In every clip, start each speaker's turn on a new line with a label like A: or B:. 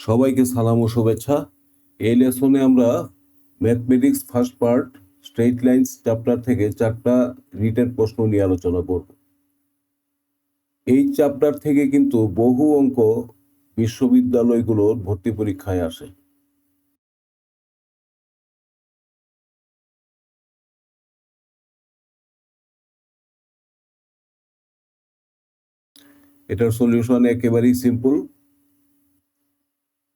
A: সবাইকে সালাম ও শুভেচ্ছা। এই লেসনে আমরা mathematics first part straight lines chapter থেকে 4টা রিটেন প্রশ্ন নিয়ে আলোচনা করব। এই চ্যাপ্টার থেকে কিন্তু বহু অঙ্ক বিশ্ববিদ্যালয়গুলোর ভর্তি পরীক্ষায় আসে। এটার সলিউশন একেবারেই সিম্পল।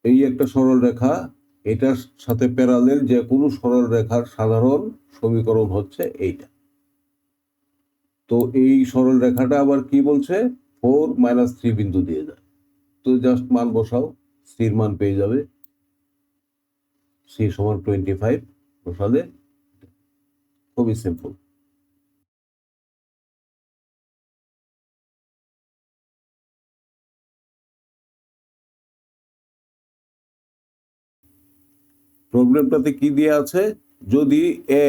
A: এই একটা সরল রেখা, এটার সাথে প্যারালেল যে কোনো সরল রেখার সাধারণ সমীকরণ হচ্ছে এইটা। তো এই সরল রেখাটা আবার কি বলছে, 4 - 3 বিন্দু দিয়ে যায়। তো জাস্ট মান বসাও, সির মান পেয়ে যাবে, সি সমান 25 বসালে খুবই সিম্পল। প্রবলেমটাতে কি দিয়ে আছে, যদি এ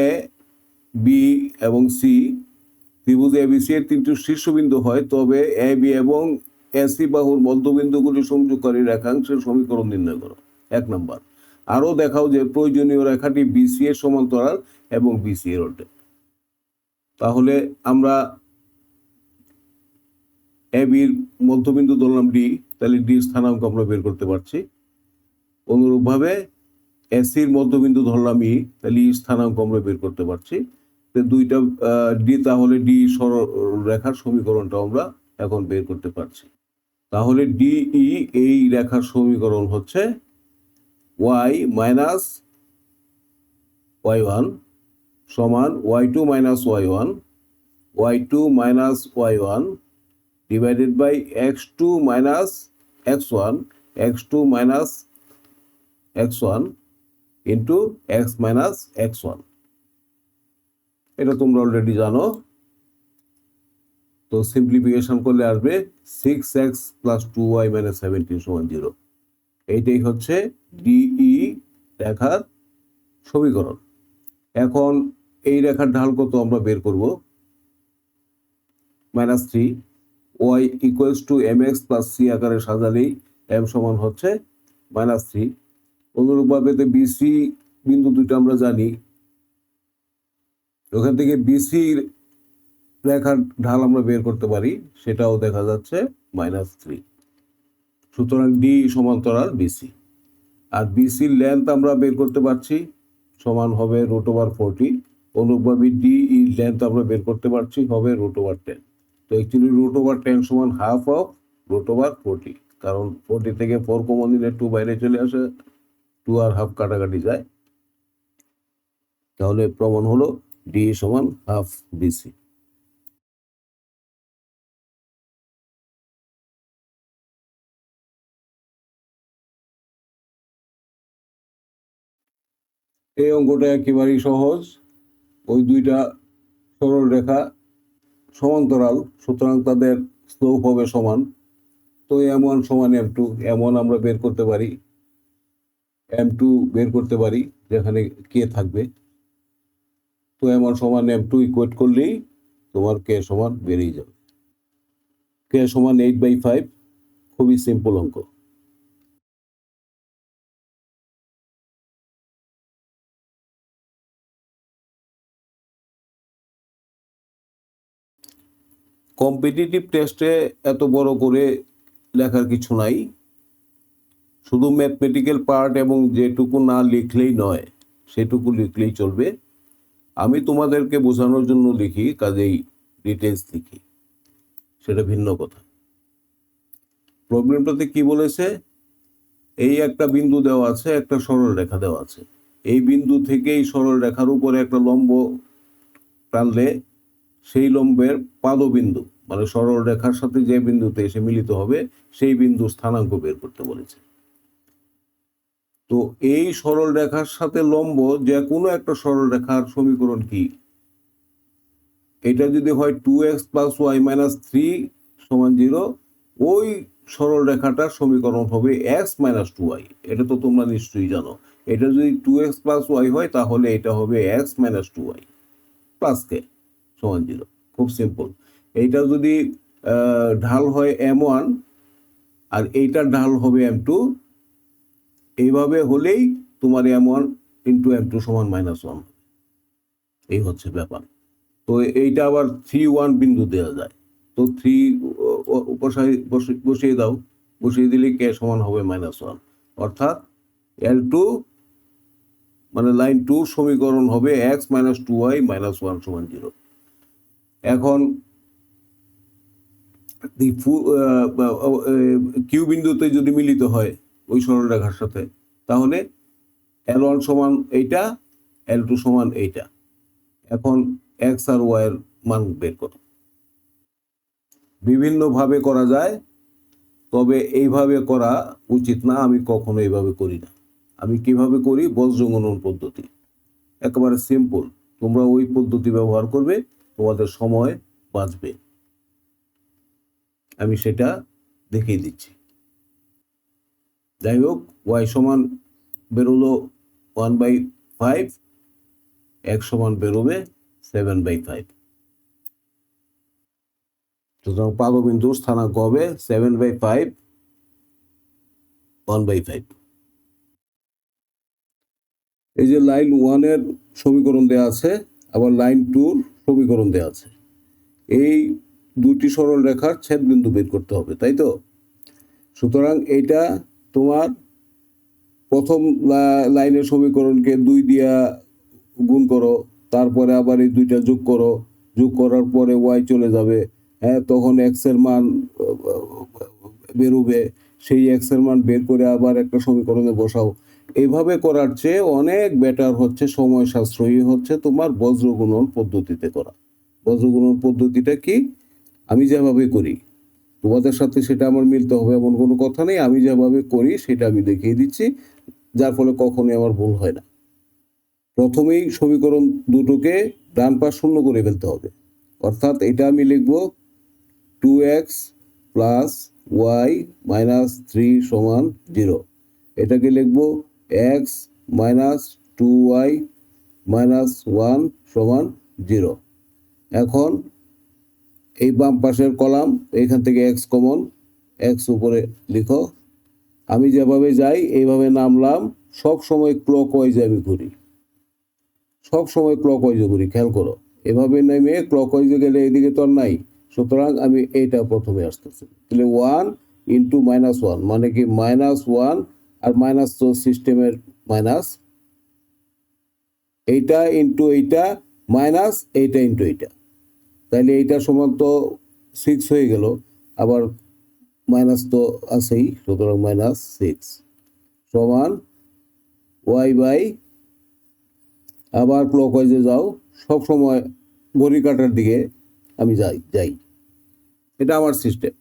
A: বি এবং সি ত্রিভুজ এবিসি এর 3টি শীর্ষবিন্দু হয়, তবে এ বি এবং এসি বাহুর মধ্যবিন্দুগুলি সংযোগকারী রেখাংশের সমীকরণ নির্ণয় করো। 1 নম্বর। আরো দেখাও যে প্রয়োজনীয় রেখাটি বিসি এর সমান্তরাল এবং বিসি এর ওল্টে। তাহলে আমরা এ বির মধ্যবিন্দু ধরলাম ডি, তাহলে ডি স্থানাঙ্ক আমরা বের করতে পারছি। অনুরূপভাবে এসির মধ্যবিন্দু ধরলাম ই, তাহলে ই স্থানাঙ্ক আমরা বের করতে পারছি। দুইটা ডি, তাহলে ডি সরল রেখার সমীকরণটা আমরা এখন বের করতে পারছি। তাহলে ডিই এই রেখার সমীকরণ হচ্ছে ওয়াই মাইনাস ওয়াই ওয়ান সমান y2 minus y1, y2 minus y1 divided by x2 minus x1, x2 minus x1 into x minus x1। এটা তোমরা অলরেডি জানো। তো সিম্পলিফিকেশন করলে আসবে 6x প্লাস 2y মাইনাস 17 সমান 0। এইটাই হচ্ছে ডিই রেখার সমীকরণ। এখন এই রেখার ঢাল কত আমরা বের করব, -3, y equals to mx plus c আকারে সাজালেই m সমান হচ্ছে -3। অনুরূপভাবে বিসি বিন্দু দুইটা আমরা জানি, ওখান থেকে বিসির রেখার ঢাল আমরা বের করতে পারি, সেটাও দেখা যাচ্ছে -3। সুতরাং ডি সমান্তরাল বিসি। আর বিসির লেন্থ আমরা বের করতে পারছি, সমান হবে √40। অনুরূপভাবে ডি এর লেন্থ আমরা বের করতে পারছি, হবে √10। তো অ্যাকচুয়ালি √10 সমান হাফ অফ √40, কারণ 40 থেকে 4 কমন দিলে 2 বাইরে চলে আসে, 2 আর হাফ কাটাকাটি যায়। তাহলে প্রমাণ হলো ডি সমান হাফ বিসি। এই অঙ্কটা একেবারেই সহজ। ওই দুইটা সরল রেখা সমান্তরাল, সুতরাং তাদের স্লোপ হবে সমান। তো m1 সমান m2, m1 আমরা বের করতে পারি, m2 বের করতে পারি যেখানে কে থাকবে। তো m1 সমান m2 ইকুয়েট করলেই তোমার কে সমান বেরিয়ে যাবে। কে সমান 8/5, খুবই সিম্পল অঙ্ক। কম্পিটিটিভ টেস্টে এত বড় করে লেখার কিছু নাই, শুধু ম্যাথমেটিক্যাল পার্ট এবং যেটুকু না লিখলেই নয় সেটুকু লিখলেই চলবে। আমি তোমাদেরকে বোঝানোর জন্য লিখি, কাজেই ডিটেলস লিখি, সেটা ভিন্ন কথা। প্রবলেমটাতে কি বলেছে, এই একটা বিন্দু দেওয়া আছে, একটা সরল রেখা দেওয়া আছে। এই বিন্দু থেকে এই সরল রেখার উপরে একটা লম্ব টানলে সেই লম্বের পাদবিন্দু, মানে সরল রেখার সাথে যে বিন্দুতে এসে মিলিত হবে, সেই বিন্দুর স্থানাঙ্ক বের করতে বলেছে। তো এই সরল রেখার সাথে লম্ব যে কোনো একটা সরল রেখার সমীকরণ কি, এটা যদি হয় 2x প্লাস y মাইনাস 3 সমান 0, ওই সরল রেখাটার সমীকরণ হবে x মাইনাস 2y। এটা তো তোমরা নিশ্চয়ই জানো। এটা যদি 2x প্লাস y হয়, তাহলে এটা হবে x মাইনাস 2y প্লাস কে সমান 0। খুব সিম্পল। এইটা যদি ঢাল হয় m1 আর এইটার ঢাল হবে m2, এইভাবে হলেই তোমার M1 ইন্টু M2 সমান -1, এই হচ্ছে ব্যাপার। তো এইটা আবার 3, 1 বিন্দু দেওয়া যায়। তো 3 বসিয়ে দাও, বসিয়ে দিলে কে সমান হবে -1, অর্থাৎ L2 মানে লাইন 2 সমীকরণ হবে x - 2y - 1 সমান 0। এখন কিউ বিন্দুতে যদি মিলিত হয় ওই সরলরেখার সাথে, তাহলে L1 সমান এইটা, L2 সমান এইটা। এখন x আর y এর মান বের করো। বিভিন্নভাবে করা যায়, তবে এইভাবে করা উচিত না। আমি কখনো এইভাবে করি না। আমি কিভাবে করি? বজ্রগুণন পদ্ধতি, একেবারে সিম্পল। তোমরা ওই পদ্ধতি ব্যবহার করবে, তোমাদের সময় বাঁচবে। আমি সেটা দেখিয়ে দিচ্ছি। যাই হোক, y সমান বেরোলো 1/5, x সমান বেরোবে 7/5। সুতরাং পাদবিন্দুর স্থানাঙ্ক হবে 7/5, 1/5। এই যে লাইন 1 এর সমীকরণ দেওয়া আছে, আবার লাইন 2 সমীকরণ দেওয়া আছে। এই দুটি সরল রেখার ছেদ বিন্দু বের করতে হবে, তাই তো? সুতরাং এইটা তোমার প্রথম লাইনের সমীকরণকে 2 দিয়া গুণ করো, তারপরে আবার এই দুইটা যোগ করো, যোগ করার পরে y চলে যাবে, হ্যাঁ, তখন x এর মান বেরোবে। সেই x এর মান বের করে আবার একটা সমীকরণে বসাও। এইভাবে করার চেয়ে অনেক বেটার হচ্ছে, সময় সাশ্রয়ী হচ্ছে তোমার বজ্রগুণন পদ্ধতিতে করা। বজ্রগুণন পদ্ধতিটা কি? আমি যেভাবে করি, তোমাদের সাথে সেটা আমার মিলতে হবে এমন কোনো কথা নেই। আমি যেভাবে করি সেটা আমি দেখিয়ে দিচ্ছি, যার ফলে কখনোই আমার ভুল হয় না। প্রথমেই সমীকরণ দুটোকে ডান পাশ শূন্য করে ফেলতে হবে, অর্থাৎ এটা আমি লিখব 2x প্লাস y মাইনাস 3 সমান 0। এটাকে লিখব x মাইনাস 2y মাইনাস 1 সমান 0। এখন এই বাম পাশের কলাম, এখান থেকে x কমন, x উপরে লিখো। আমি যেভাবে যাই এইভাবে নামলাম, সব সময় ক্লকওয়াইজে আমি ঘুরি, সব সময় ক্লকওয়াইজে ঘুরি, খেয়াল করো। এভাবে নেমে ক্লকওয়াইজে গেলে এদিকে তো আর নাই, সুতরাং আমি এইটা প্রথমে আসতেছি। তাহলে 1 ইন্টু -1 মানে কি -1, আর মাইনাস তো সিস্টেমের মাইনাস, এইটা ইন্টু এইটা মাইনাস এইটা ইন্টু এইটা, তাহলে এইটা সমান তো 6 হয়ে গেল, আবার মাইনাস তো আছেই, সুতরাং -6 সমান y বাই, আবার ক্লকওয়াইজে যাও, সব সময় ঘড়ি কাটার দিকে আমি যাই। এটা আমার সিস্টেম,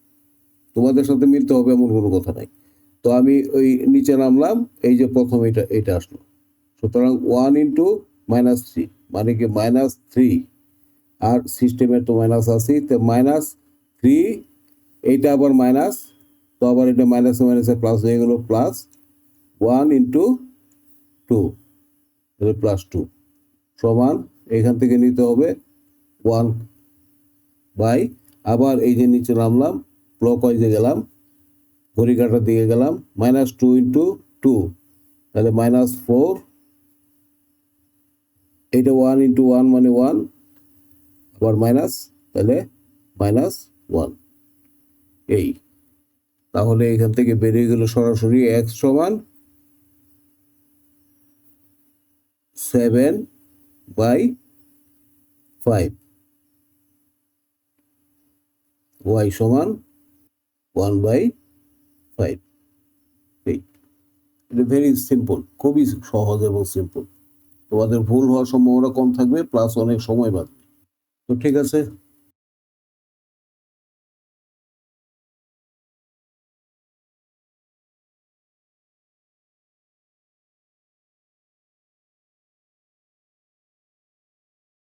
A: তোমাদের সাথে মিলতে হবে এমন কোনো কথা নাই। তো আমি ওই নিচে নামলাম, এই যে প্রথম এটা আসলো, সুতরাং 1 ইন্টু -3 মানে কি -3, আর সিস্টেমের তো মাইনাস আছেই, তো -3, এইটা আবার মাইনাস, তো আবার এটা মাইনাসে মাইনাসে প্লাস হয়ে গেল, প্লাস 1 ইন্টু 2 প্লাস 2 সমান, এখান থেকে নিতে হবে 1 বাই, আবার এই যে নিচে নামলাম, ক্লকওয়াইজে গেলাম, ঘড়ি কাটার দিকে গেলাম, -2 ইন্টু 2 তাহলে -4, এইটা 1 ইন্টু 1 মানে 1, আবার মাইনাস, তাহলে -1। এই তাহলে এখান থেকে বেরিয়ে গেল সরাসরি x সমান 7/5, y সমান 1/5। এই এটা ভেরি সিম্পল, খুবই সহজ এবং সিম্পল। তোমাদের ভুল হওয়ার সম্ভাবনা কম থাকবে, প্লাস অনেক সময় বাঁচবে। তো ঠিক আছে।